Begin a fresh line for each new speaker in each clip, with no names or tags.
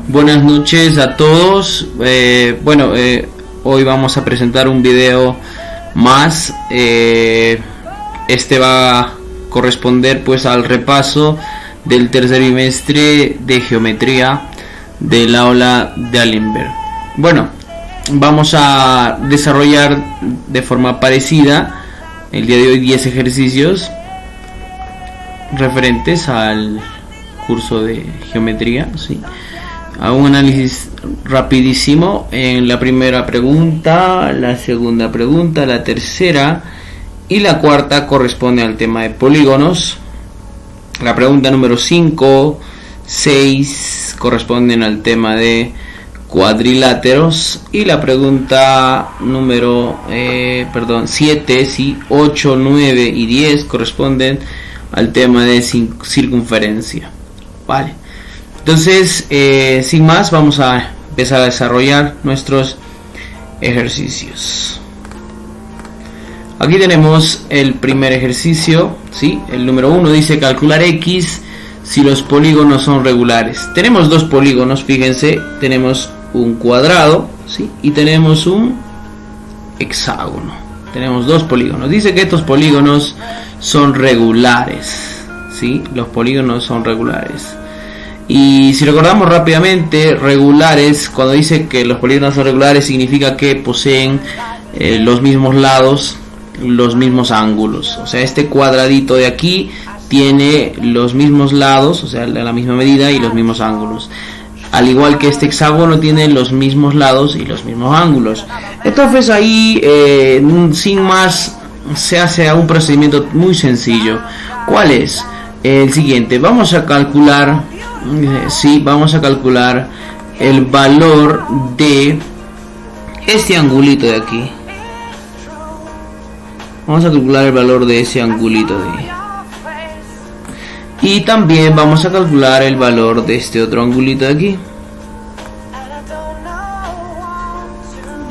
Buenas noches a todos. Hoy vamos a presentar un video más. Este va a corresponder pues al repaso del tercer bimestre de geometría del aula de Allenberg. Bueno, vamos a desarrollar de forma parecida el día de hoy 10 ejercicios referentes al curso de geometría, ¿sí? Hago un análisis rapidísimo en la primera pregunta, la segunda pregunta, la tercera y la cuarta corresponde al tema de polígonos. La pregunta número 5, 6 corresponden al tema de cuadriláteros y la pregunta número 7, 8, 9 y 10 corresponden al tema de circunferencia. Vale. Entonces, sin más, vamos a empezar a desarrollar nuestros ejercicios. Aquí tenemos el primer ejercicio, ¿sí? El número 1 dice calcular x si los polígonos son regulares. Tenemos dos polígonos, fíjense, tenemos un cuadrado, ¿sí? Y tenemos un hexágono. Tenemos dos polígonos. Dice que estos polígonos son regulares, ¿sí? Los polígonos son regulares. Y si recordamos rápidamente, regulares, cuando dice que los polígonos son regulares, significa que poseen los mismos lados, los mismos ángulos. O sea, este cuadradito de aquí tiene los mismos lados, o sea, la misma medida y los mismos ángulos. Al igual que este hexágono tiene los mismos lados y los mismos ángulos. Entonces ahí, sin más, se hace un procedimiento muy sencillo. ¿Cuál es? El siguiente. Vamos a calcular el valor de este angulito de aquí. Vamos a calcular el valor de ese angulito de ahí. Y también vamos a calcular el valor de este otro angulito de aquí.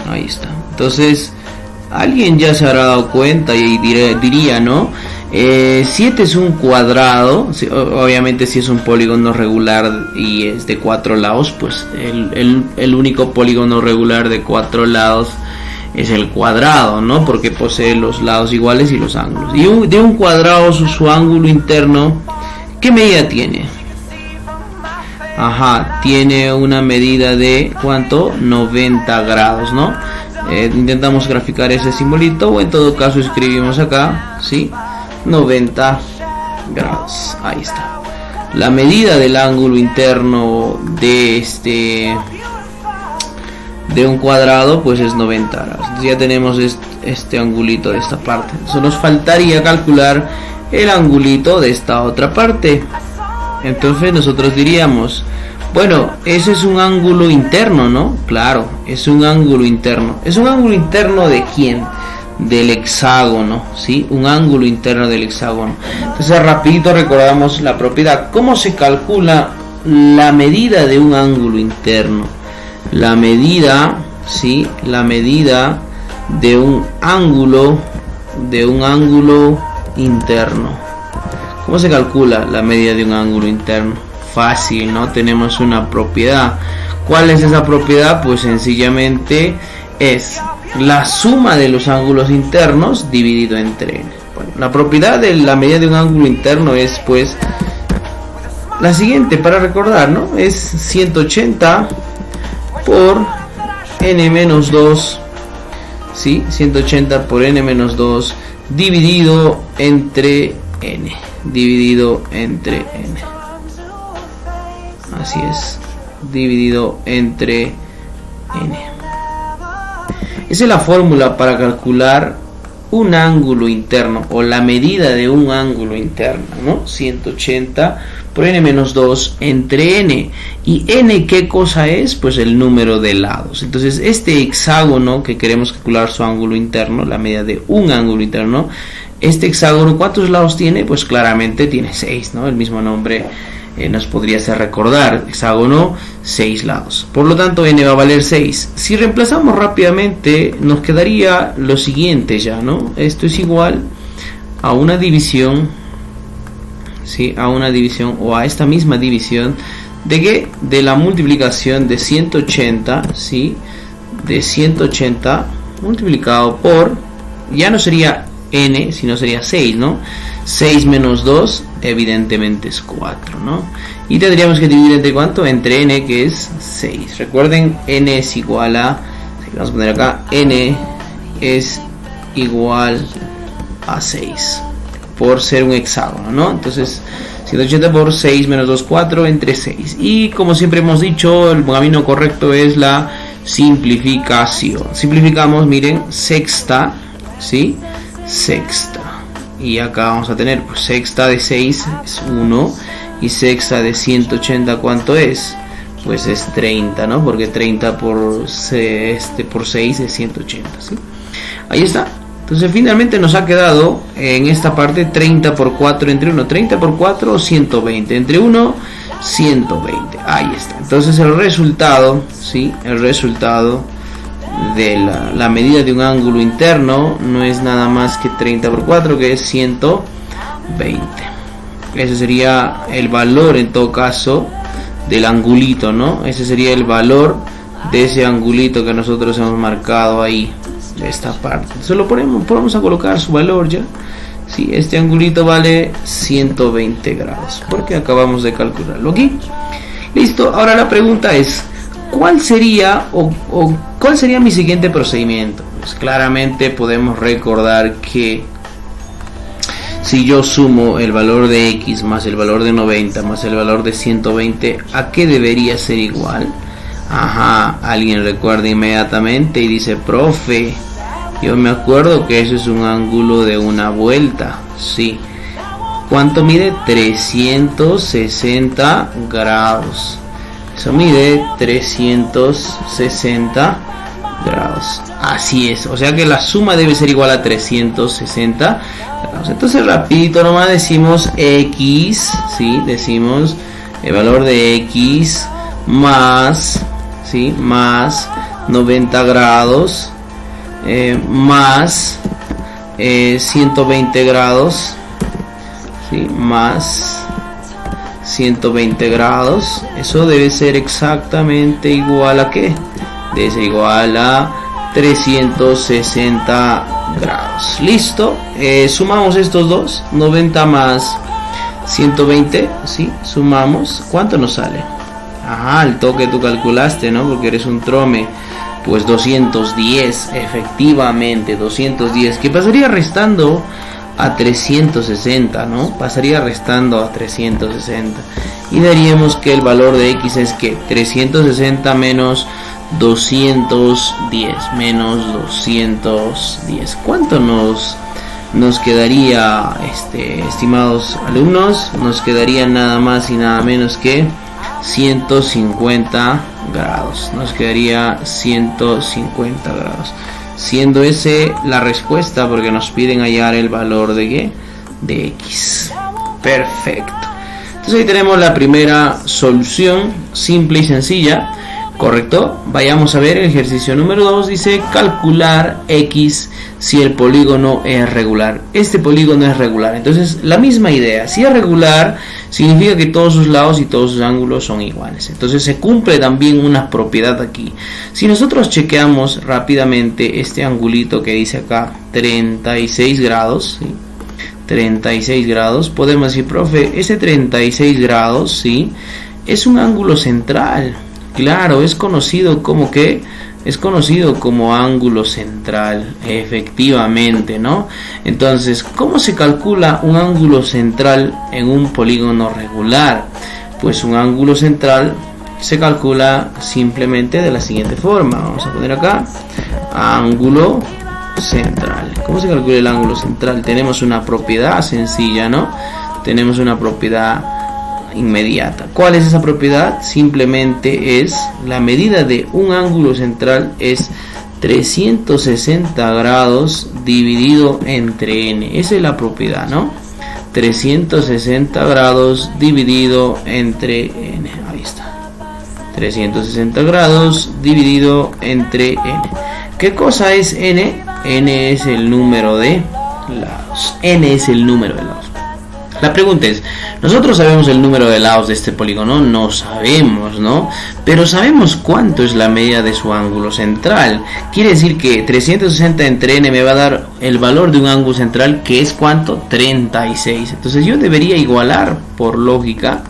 Ahí está. Entonces, alguien ya se habrá dado cuenta y diría, ¿no? Si este es un cuadrado, obviamente si es un polígono regular y es de 4 lados, pues el único polígono regular de 4 lados es el cuadrado, ¿no? Porque posee los lados iguales y los ángulos. Y de un cuadrado su ángulo interno, ¿qué medida tiene? Tiene una medida de ¿cuánto? 90 grados, ¿no? Intentamos graficar ese simbolito, o en todo caso escribimos acá, ¿sí? 90 grados. Ahí está. La medida del ángulo interno de un cuadrado pues es 90 grados. Entonces ya tenemos este angulito de esta parte. Entonces nos faltaría calcular el angulito de esta otra parte. Entonces nosotros diríamos, bueno, ese es un ángulo interno, ¿no? Claro, es un ángulo interno. ¿Es un ángulo interno de quién? Del hexágono, ¿sí? Un ángulo interno del hexágono. Entonces rapidito recordamos la propiedad. ¿Cómo se calcula la medida de un ángulo interno? La medida, ¿sí? La medida de un ángulo interno. ¿Cómo se calcula la medida de un ángulo interno? Fácil, ¿no? Tenemos una propiedad. ¿Cuál es esa propiedad? Pues sencillamente es la suma de los ángulos internos dividido entre n. Bueno, la propiedad de la medida de un ángulo interno es pues la siguiente, para recordar, ¿no? Es 180 por n menos 2, ¿sí? 180 por n menos 2 dividido entre n. Así es, dividido entre n. Esa es la fórmula para calcular un ángulo interno o la medida de un ángulo interno, ¿no? 180 por n menos 2 entre n. ¿Y n qué cosa es? Pues el número de lados. Entonces este hexágono que queremos calcular su ángulo interno, la medida de un ángulo interno, este hexágono, ¿cuántos lados tiene? Pues claramente tiene 6, ¿no? El mismo nombre nos podría hacer recordar, hexágono, 6 lados. Por lo tanto, n va a valer 6. Si reemplazamos rápidamente, nos quedaría lo siguiente ya, ¿no? Esto es igual a una división, ¿sí? A una división o a esta misma división ¿De qué? De la multiplicación de 180, ¿sí? De 180 multiplicado por, ya no sería n, sino sería 6, ¿no? 6 menos 2, evidentemente es 4, ¿no? Y tendríamos que dividir entre ¿cuánto? Entre n, que es 6. Recuerden, n es igual a, vamos a poner acá, n es igual a 6, por ser un hexágono, ¿no? Entonces, 180 por 6 menos 2, 4, entre 6. Y como siempre hemos dicho, el camino correcto es la simplificación. Simplificamos, miren, sexta, ¿sí? Sexta. Y acá vamos a tener, pues, sexta de 6 es 1. Y sexta de 180, ¿cuánto es? Pues es 30, ¿no? Porque 30 por 6 es 180, ¿sí? Ahí está. Entonces finalmente nos ha quedado en esta parte 30 por 4 entre 1. 30 por 4, 120. Entre 1, 120. Ahí está. Entonces el resultado, ¿sí? El resultado de la medida de un ángulo interno no es nada más que 30 por 4, que es 120. Ese sería el valor en todo caso del angulito, ¿no? Ese sería el valor de ese angulito que nosotros hemos marcado ahí, de esta parte. Solo ponemos a colocar su valor ya. Sí, este angulito vale 120 grados, porque acabamos de calcularlo aquí. Listo, ahora la pregunta es, ¿cuál sería cuál sería mi siguiente procedimiento? Pues claramente podemos recordar que si yo sumo el valor de x más el valor de 90 más el valor de 120, ¿a qué debería ser igual? Ajá, alguien recuerda inmediatamente y dice, profe, yo me acuerdo que eso es un ángulo de una vuelta. Sí. ¿Cuánto mide? 360 grados. Eso mide 360 grados. Así es. O sea que la suma debe ser igual a 360 grados. Entonces rapidito nomás decimos x, ¿sí? Decimos el valor de x más, ¿sí? Más 90 grados. Más 120 grados, ¿sí? Más 120 grados. Eso debe ser exactamente igual a ¿qué? Debe ser igual a 360 grados. Listo. Sumamos estos dos, 90 más 120, ¿sí? Sumamos. ¿Cuánto nos sale? Ajá, el toque tú calculaste, ¿no? Porque eres un trome. Pues 210, efectivamente, 210, que pasaría restando a 360, ¿no? Pasaría restando a 360. Y daríamos que el valor de x es que 360 menos 210, menos 210. ¿Cuánto nos quedaría, estimados alumnos? Nos quedaría nada más y nada menos que 150 grados. Nos quedaría 150 grados, siendo ese la respuesta, porque nos piden hallar el valor de ¿qué? De x. Perfecto. Entonces ahí tenemos la primera solución, simple y sencilla. ¿Correcto? Vayamos a ver el ejercicio número 2. Dice calcular x si el polígono es regular. Este polígono es regular. Entonces la misma idea. Si es regular, significa que todos sus lados y todos sus ángulos son iguales. Entonces se cumple también una propiedad aquí. Si nosotros chequeamos rápidamente este angulito que dice acá 36 grados, ¿sí? 36 grados, podemos decir, profe, ese 36 grados, ¿sí? Es un ángulo central. Claro, es conocido como ¿qué? Es conocido como ángulo central, efectivamente, ¿no? Entonces, ¿cómo se calcula un ángulo central en un polígono regular? Pues un ángulo central se calcula simplemente de la siguiente forma. Vamos a poner acá, ángulo central. ¿Cómo se calcula el ángulo central? Tenemos una propiedad sencilla, ¿no? Tenemos una propiedad inmediata. ¿Cuál es esa propiedad? Simplemente es la medida de un ángulo central es 360 grados dividido entre n. Esa es la propiedad, ¿no? 360 grados dividido entre n. Ahí está. 360 grados dividido entre n. ¿Qué cosa es n? N es el número de lados. N es el número de lados. La pregunta es, nosotros sabemos el número de lados de este polígono, no sabemos, ¿no? Pero sabemos cuánto es la medida de su ángulo central. Quiere decir que 360 entre n me va a dar el valor de un ángulo central que es ¿cuánto? 36. Entonces yo debería igualar, por lógica,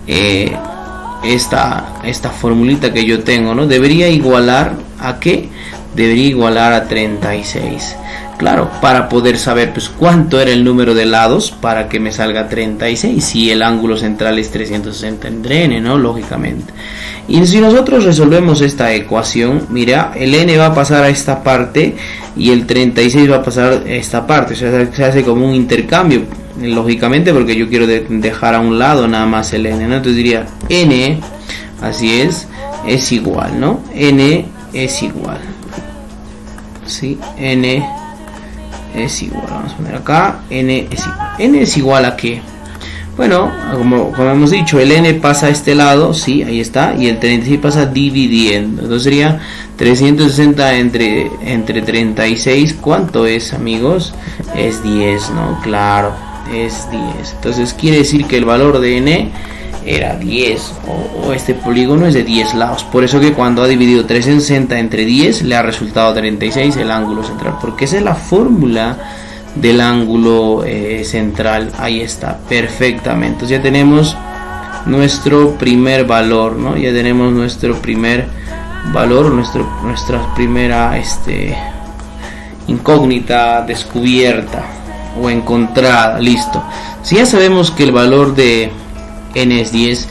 esta formulita que yo tengo, ¿no? Debería igualar ¿a qué? Debería igualar a 36. Claro, para poder saber pues cuánto era el número de lados para que me salga 36, si el ángulo central es 360 entre n, ¿no? Lógicamente. Y si nosotros resolvemos esta ecuación, mira, el n va a pasar a esta parte y el 36 va a pasar a esta parte, o sea, se hace como un intercambio, lógicamente, porque yo quiero dejar a un lado nada más el n, ¿no? Entonces diría n, así es igual, ¿no? N es igual, ¿sí? N es igual, vamos a poner acá, n es igual. ¿N es igual a qué? Bueno, como hemos dicho, el n pasa a este lado, sí, ahí está, y el 36 pasa dividiendo. Entonces sería 360 entre 36, ¿cuánto es, amigos? Es 10, ¿no? Claro, es 10. Entonces quiere decir que el valor de n era 10, o este polígono es de 10 lados. Por eso que cuando ha dividido 360 entre 10 le ha resultado 36 el ángulo central, porque esa es la fórmula del ángulo central. Ahí está, perfectamente. Entonces ya tenemos nuestro primer valor, ¿no? Ya tenemos nuestro primer valor, nuestra primera incógnita descubierta o encontrada. Listo. Si ya sabemos que el valor de n es 10,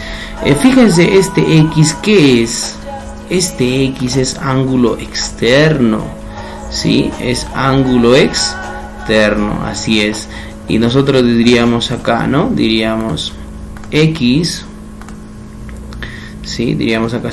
fíjense, este x, ¿qué es? Este x es ángulo externo, ¿sí? Es ángulo externo, así es. Y nosotros diríamos acá, ¿no? Diríamos x, ¿sí? Diríamos acá,